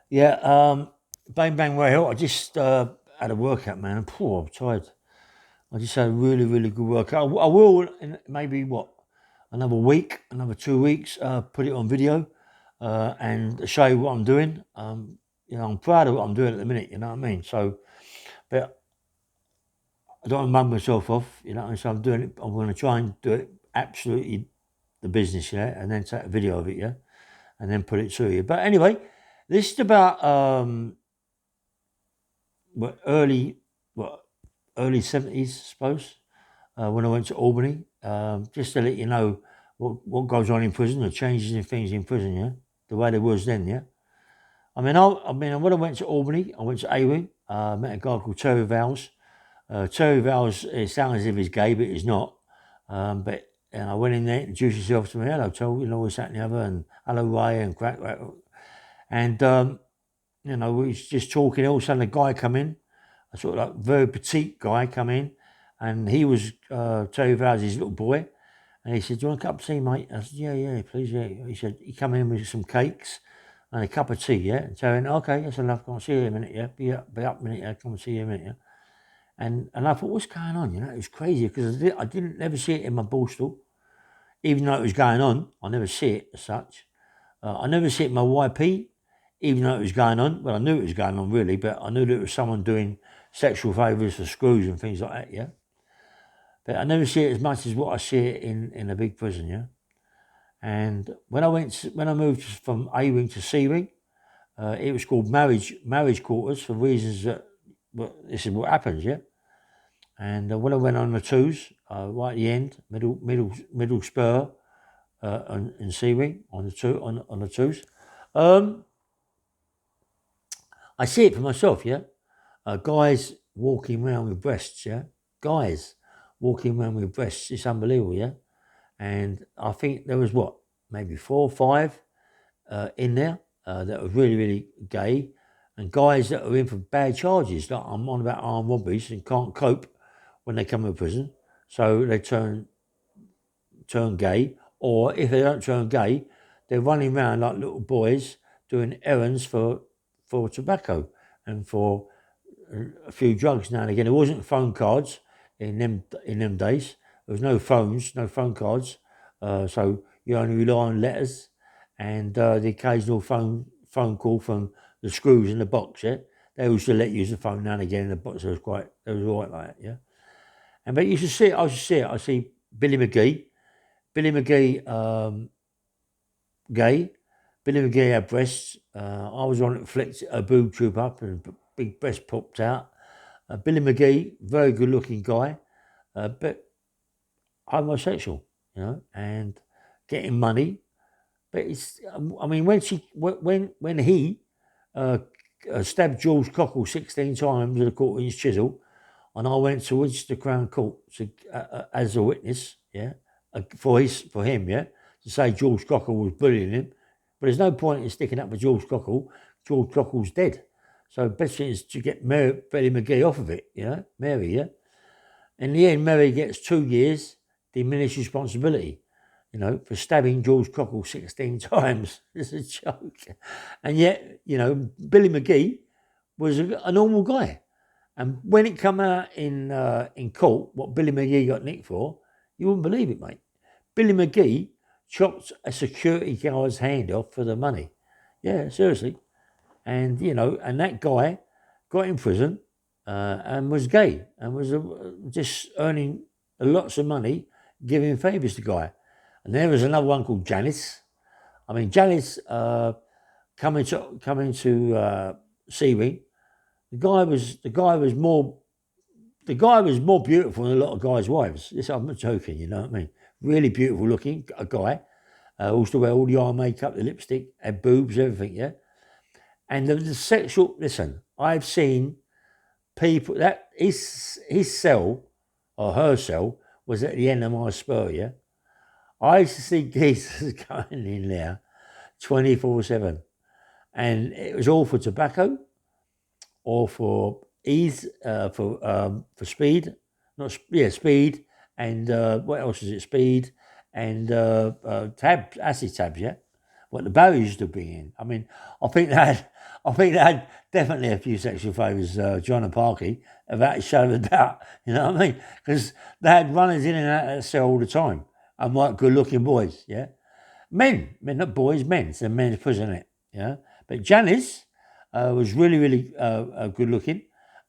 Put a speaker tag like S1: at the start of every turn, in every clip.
S1: Yeah, bang bang well. I just had a workout, man. And poor, I'm tired. I just had a really, really good workout. I will in maybe what another week, another 2 weeks. Put it on video and show you what I'm doing. I'm proud of what I'm doing at the minute. You know what I mean? So, but I don't want to mug myself off. You know, so I'm doing it. I'm going to try and do it absolutely the business, yeah, and then take a video of it, yeah, and then put it to you. But anyway, this is about what what early 70s, I suppose, when I went to Albany. Just to let you know what goes on in prison, the changes in things in prison, yeah, the way they was then, yeah. I mean, when I went to Albany, I went to A-Wing, met a guy called Terry Vowles. Terry Vowles, it sounds as if he's gay, but he's not. But and I went in there, introduced himself to me, hello, Terry, what's that and the other, and hello, Ray, and crack. And, we was just talking. All of a sudden, a guy come in, a sort of like very petite guy come in, and he was Terry Vowles' little boy. And he said, "Do you want a cup of tea, mate?" I said, "Yeah, please, yeah." He said, he come in with some cakes and a cup of tea, yeah. And so I went, "Okay, that's enough. Come and see you in a minute, yeah. Be up a minute, yeah. Come and see you in a minute, yeah." And I thought, what's going on? It was crazy because I didn't never see it in my Borstal, even though it was going on. I never see it as such. I never see it in my YP, even though it was going on. Well, I knew it was going on really, but I knew that it was someone doing sexual favours for screws and things like that, yeah. But I never see it as much as what I see it in a big prison, yeah. And when I moved from A wing to C wing, it was called marriage quarters for reasons that this is what happens, yeah. And when I went on the twos, right at the end, middle spur, in C wing on the twos, um, I see it for myself, yeah. Guys walking around with breasts, yeah. Guys walking around with breasts, it's unbelievable, yeah. And I think there was maybe 4 or 5 in there that were really, really gay, and guys that are in for bad charges. Like I'm on about armed robberies and can't cope when they come to prison, so they turn gay, or if they don't turn gay, they're running around like little boys doing errands for tobacco and for a few drugs now and again. There wasn't phone cards in them days. There was no phones, no phone cards, so you only rely on letters and the occasional phone call from the screws in the box. Yeah, they used to let you use the phone now and again in the box. It was all right like that. Yeah, and but you should see it. I should see it. I see Billy McGee. Billy McGee, gay. Billy McGee had breasts. I was on it, flicked a boob tube up and big breast popped out. Billy McGee, very good looking guy, but homosexual, and getting money. But I mean, when he uh, stabbed George Cockle 16 times with a quarter-inch chisel, and I went to Winchester Crown Court as a witness, yeah, for him, yeah, to say George Cockle was bullying him. But there's no point in sticking up for George Cockle. George Cockle's dead. So best thing is to get Billy McGee off of it, Mary, yeah. In the end, Mary gets 2 years, diminished responsibility, for stabbing George Cockle 16 times. It's a joke. And yet, Billy McGee was a normal guy. And when it come out in court, what Billy McGee got nicked for, you wouldn't believe it, mate. Billy McGee chopped a security guard's hand off for the money. Yeah, seriously. And and that guy got in prison and was gay and was just earning lots of money giving favours to guy. And there was another one called Janice. I mean, Janice coming to Seawing. The guy was more beautiful than a lot of guys' wives. This I'm not joking. You know what I mean? Really beautiful looking a guy. Used to wear all the eye makeup, the lipstick, had boobs, everything. Yeah. And the sexual. Listen, I've seen people that his cell or her cell was at the end of my spur. Yeah. I used to see geezers going in there 24/7, and it was all for tobacco or for ease, for speed, not yeah, speed, and what else is it? Speed and acid tabs, yeah. What the barriers to bring in. I mean, I think that I think they had definitely a few sexual favours, John and Parky, without a shadow of a doubt. You know what I mean? Because they had runners in and out of that cell all the time, and like good-looking boys. Yeah, men, not boys, men. It's a men's prison, isn't it? Yeah, but Janice was really, really good-looking,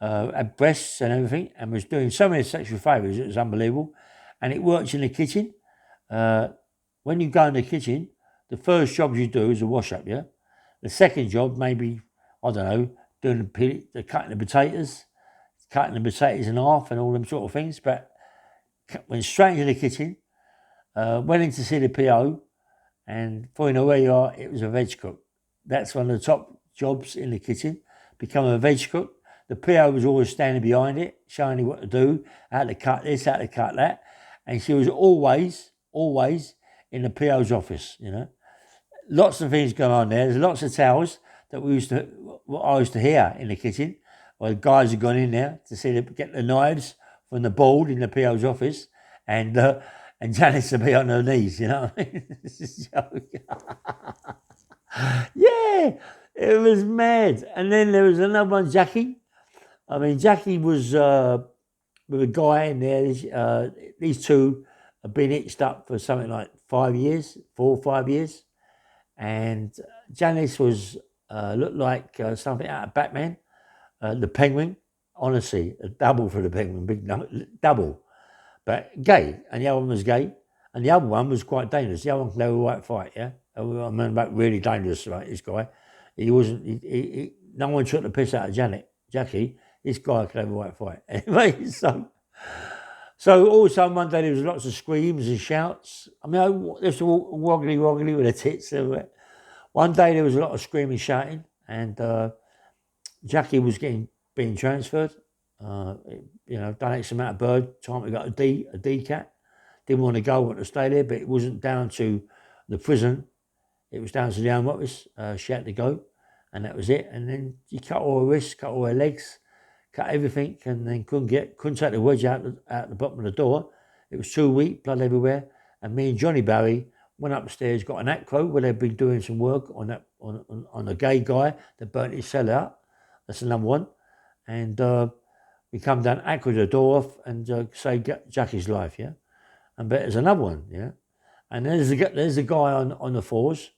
S1: had breasts and everything, and was doing so many sexual favours. It was unbelievable, and it worked in the kitchen. When you go in the kitchen, the first job you do is a wash up, yeah? The second job, maybe, I don't know, doing the cutting the potatoes in half and all them sort of things. But went straight into the kitchen, went in to see the PO, and before you know where you are, it was a veg cook. That's one of the top jobs in the kitchen, become a veg cook. The PO was always standing behind it, showing you what to do, how to cut this, how to cut that. And she was always in the PO's office, you know. Lots of things going on there. There's lots of tales that I used to hear in the kitchen. Well, guys had gone in there to see them get the knives from the board in the PO's office, and Janice would be on her knees, you know what I mean? This is a joke. Yeah, it was mad. And then there was another one, Jackie. I mean, Jackie was with a guy in there. These two have been hitched up for something like 4 or 5 years. And Janice was looked like something out of Batman, the Penguin. Honestly, a double for the Penguin, double. But gay, and the other one was gay, and the other one was quite dangerous. The other one could have a right fight, yeah. I mean, about really dangerous, right? This guy, he wasn't. No one took the piss out of Jackie. This guy could have a right fight. Anyway, so all of a sudden one day there was lots of screams and shouts. I mean, there's all woggly with the tits everywhere. One day there was a lot of screaming, shouting, and Jackie was being transferred. Done X amount of bird. Time we got a D cat. Didn't want to go, wanted to stay there, but it wasn't down to the prison. It was down to the home office. She had to go, and that was it. And then you cut all her wrists, cut all her legs, cut everything, and then couldn't take the wedge out the bottom of the door. It was too weak, blood everywhere. And me and Johnny Barry went upstairs, got an acro where they'd been doing some work on a gay guy that burnt his cell out. That's another one. And we come down, acro the door off, and saved Jackie's life, yeah. And but there's another one, yeah. And there's a guy on the fours,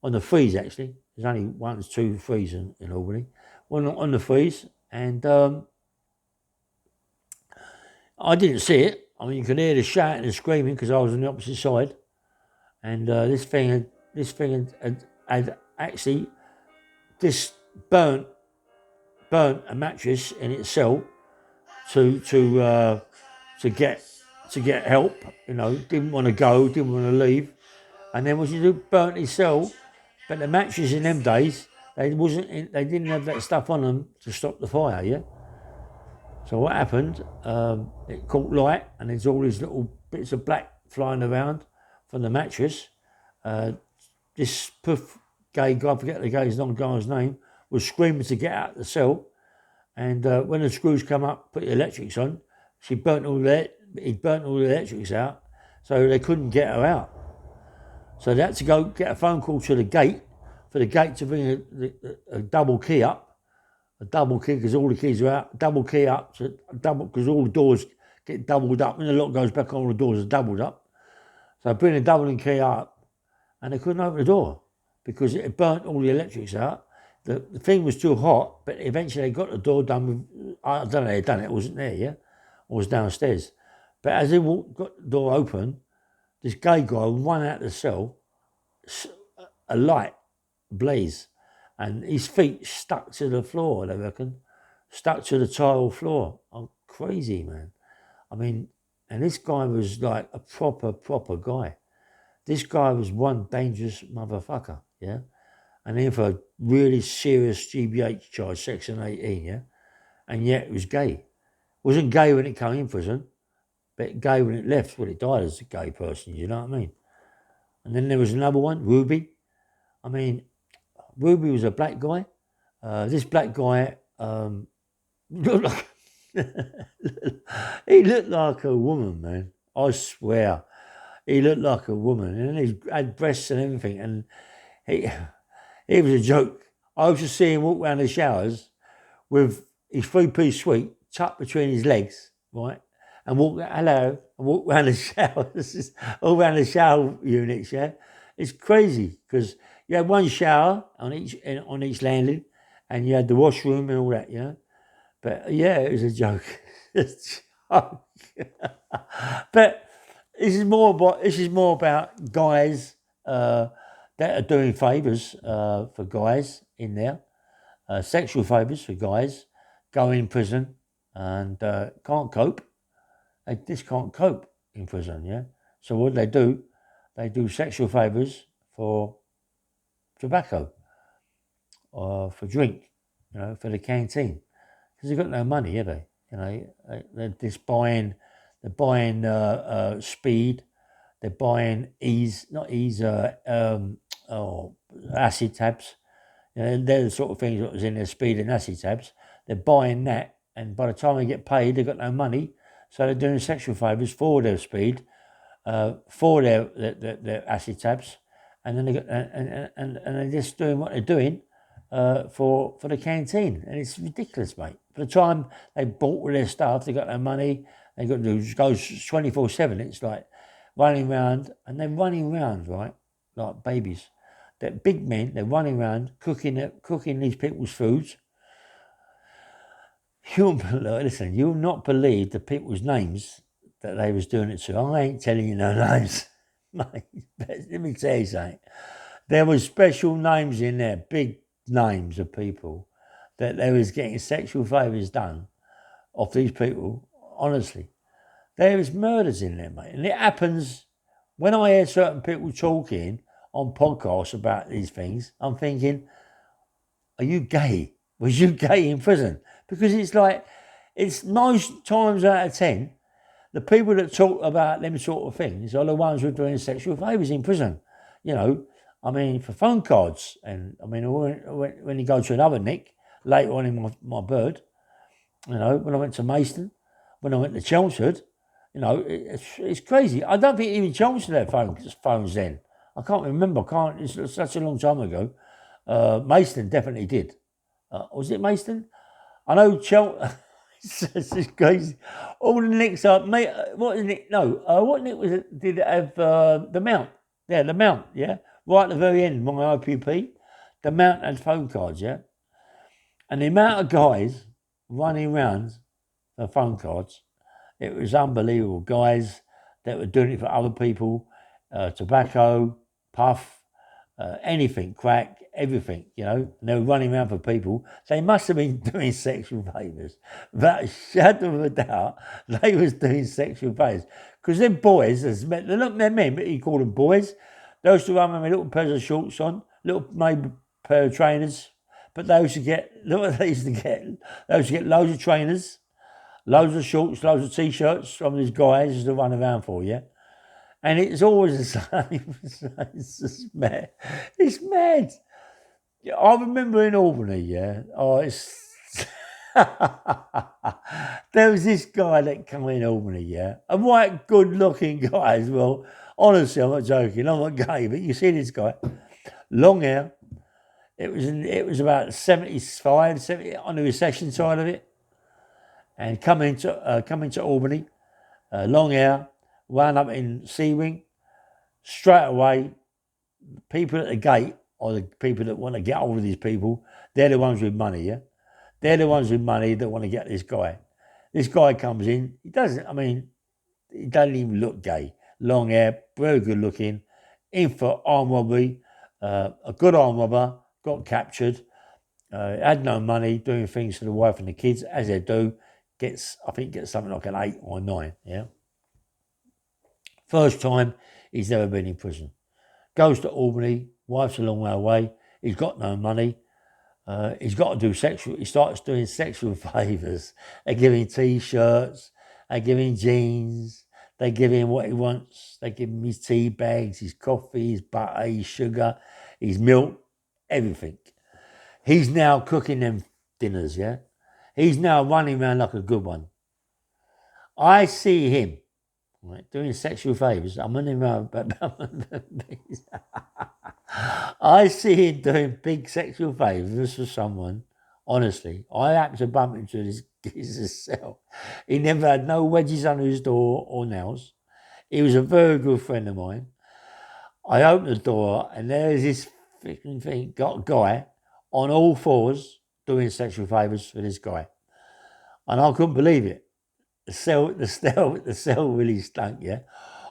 S1: on the freeze actually. There's only 1 or 2 frees in Albany. One on the freeze, and I didn't see it. I mean, you could hear the shouting and screaming because I was on the opposite side. And this thing had actually burnt a mattress in its cell to get help. You know, didn't want to go, didn't want to leave, and then what you do? Burnt his cell. But the mattress in them days, they didn't have that stuff on them to stop the fire. Yeah. So what happened? It caught light, and there's all these little bits of black flying around from the mattress. This puff gay guy, I forget the guy's name, was screaming to get out of the cell. And when the screws come up, put the electrics on, he burnt all the electrics out, so they couldn't get her out. So they had to go get a phone call to the gate, for the gate to bring a double key up. A double key, because all the keys are out. Double key up, because all the doors get doubled up. When the lock goes back on, all the doors are doubled up. So bring the doubling key up, and they couldn't open the door because it had burnt all the electrics out. The thing was too hot, but eventually they got the door done with, I don't know, they'd done it, it wasn't there, yeah? It was downstairs. But as they got the door open, this gay guy ran out of the cell, a light blaze, and his feet stuck to the floor, they reckon, stuck to the tile floor. Oh, crazy, man. I mean, and this guy was like a proper guy. This guy was one dangerous motherfucker, yeah? And then for a really serious GBH charge, section 18, yeah? And yet it was gay. Wasn't gay when it came in prison, but gay when it left, when it died as a gay person, you know what I mean? And then there was another one, Ruby. I mean, Ruby was a black guy. This black guy looked like he looked like a woman, man. I swear. He looked like a woman. And he had breasts and everything. And he was a joke. I used to see him walk around the showers with his three-piece suite tucked between his legs, right? And walk, hello, and walk around the showers, all around the shower units, yeah? It's crazy because you had one shower on each landing and you had the washroom and all that, you know? But yeah, it was a joke. It's a joke. But this is more about guys that are doing favours for guys in there, sexual favours for guys, go in prison and can't cope. They just can't cope in prison, yeah. So what do? They do sexual favours for tobacco or for drink, you know, for the canteen because they've got no money, have they? You know, they're just buying, speed, they're buying acid tabs. You know, they're the sort of things that was in their speed and acid tabs. They're buying that, and by the time they get paid, they've got no money, so they're doing sexual favours for their speed, for their acid tabs, and then they got and they're just doing what they're doing for the canteen, and it's ridiculous, mate. By the time they bought all their stuff, they got no money. They got to go 24/7. It's like running around, and they're running around right like babies. They're big men. They're running around cooking these people's foods. You'll not believe the people's names that they was doing it to. I ain't telling you no names, mate. Let me tell you something. There was special names in there, big names of people that they was getting sexual favours done off these people. Honestly, there is murders in there, mate, and it happens when I hear certain people talking on podcasts about these things. I'm thinking, are you gay? Was you gay in prison? Because it's like, it's most times out of 10, the people that talk about them sort of things are the ones who are doing sexual favours in prison. You know, I mean, for phone cards. And I mean, when you go to another nick, later on in my bird, you know, when I went to Maidstone, when I went to Chelmsford, you know, it's crazy. I don't think even Chelmsford had phones then. I can't remember. It's such a long time ago. Maidstone definitely did. Was it Maidstone? I know it's crazy. All the nicks are, mate. What is it? No, what nick was it? Did it have the Mount? Yeah, the Mount. Yeah, right at the very end, my OPP. The Mount had phone cards. Yeah, and the amount of guys running around for phone cards, it was unbelievable. Guys that were doing it for other people, tobacco, puff, anything, crack, everything, you know, and they were running around for people. They must have been doing sexual favours. Without a shadow of a doubt, they was doing sexual favours. Because them boys, they're not their men, but you call them boys. They used to run with little pairs of shorts on, little maybe pair of trainers. But they used to get, look what they used to get. They used to get loads of trainers, loads of shorts, loads of t-shirts from these guys to run around for, yeah? And it's always the same. It's just mad. It's mad. I remember in Albany, yeah. Oh, it's there was this guy that came in Albany, yeah. A white, good-looking guy as well. Honestly, I'm not joking. I'm not gay, but you see this guy, long hair. It was about 75, 70 on the recession side of it, and coming to Albany, long hair, wound up in Seawing. Straight away, people at the gate or the people that want to get hold of these people, they're the ones with money, yeah? They're the ones with money that want to get this guy. This guy comes in, he doesn't even look gay. Long hair, very good looking, in for armed robbery, a good armed robber, got captured, had no money, doing things for the wife and the kids, as they do, gets something like an 8 or 9, yeah? First time he's ever been in prison. Goes to Albany, wife's a long way away, he's got no money, he's got to do he starts doing sexual favours. They give him t-shirts, they give him jeans, they give him what he wants, they give him his tea bags, his coffee, his butter, his sugar, his milk, everything. He's now cooking them dinners, yeah? He's now running around like a good one. I see him, right, doing sexual favours. I'm running around, I see him doing big sexual favours for someone. Honestly, I happened to bump into this geezer's cell. He never had no wedges under his door or nails. He was a very good friend of mine. I opened the door and there's this freaking thing, got a guy on all fours doing sexual favours for this guy. And I couldn't believe it. The cell really stunk, yeah.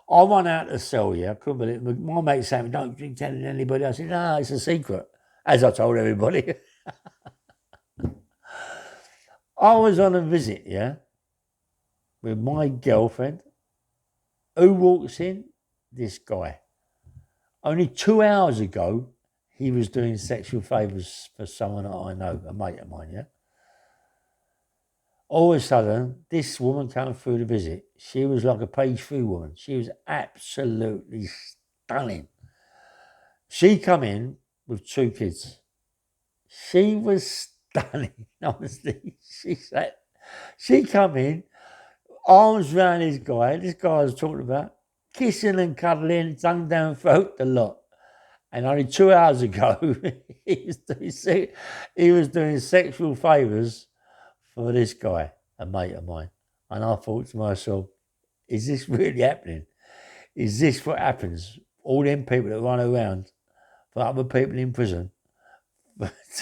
S1: I went out the cell, yeah, I couldn't believe it. My mate said, don't drink telling anybody. I said, no, it's a secret. As I told everybody. I was on a visit, yeah, with my girlfriend. Who walks in? This guy. Only 2 hours ago, he was doing sexual favours for someone that I know, a mate of mine, yeah. All of a sudden, this woman came through the visit. She was like a page 3 woman. She was absolutely stunning. She come in with 2 kids. She was stunning, honestly. She come in, arms round this guy I was talking about, kissing and cuddling, tongue down throat, the lot. And only 2 hours ago, he was doing sexual favours for this guy, a mate of mine. And I thought to myself, is this really happening? Is this what happens? All them people that run around for other people in prison,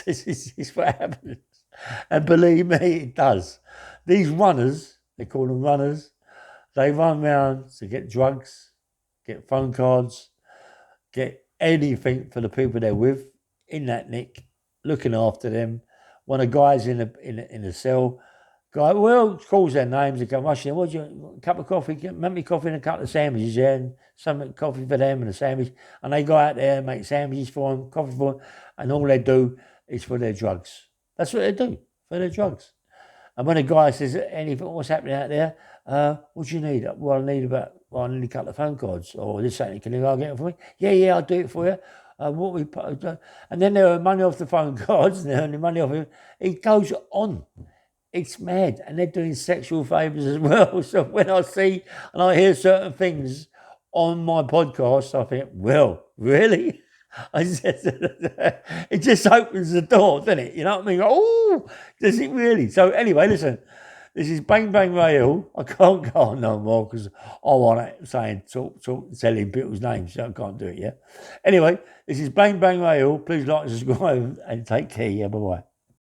S1: is this what happens? And believe me, it does. These runners, they call them runners, they run around to get drugs, get phone cards, get anything for the people they're with in that nick, looking after them. When a guy's in a cell, guy, well, calls their names and come rushing in. What do you, a cup of coffee? Make me coffee and a couple of sandwiches, yeah, and some coffee for them and a sandwich. And they go out there and make sandwiches for them, coffee for them, and all they do is for their drugs. That's what they do, for their drugs. And when a guy says anything, what's happening out there? What do you need? Well, I need a couple of phone cards or this, something. Can you go get it for me? Yeah, I'll do it for you. And then they earn money off the phone cards and they're earning money off it. It goes on. It's mad. And they're doing sexual favours as well. So when I see and I hear certain things on my podcast, I think, well, really? It just opens the door, doesn't it? You know what I mean? Oh, does it really? So anyway, listen, this is Bang Bang Rail. I can't go on no more because I want it saying telling people's names. So I can't do it, yeah? Anyway, this is Bang Bang Rail. Please like and subscribe and take care. Yeah, bye-bye.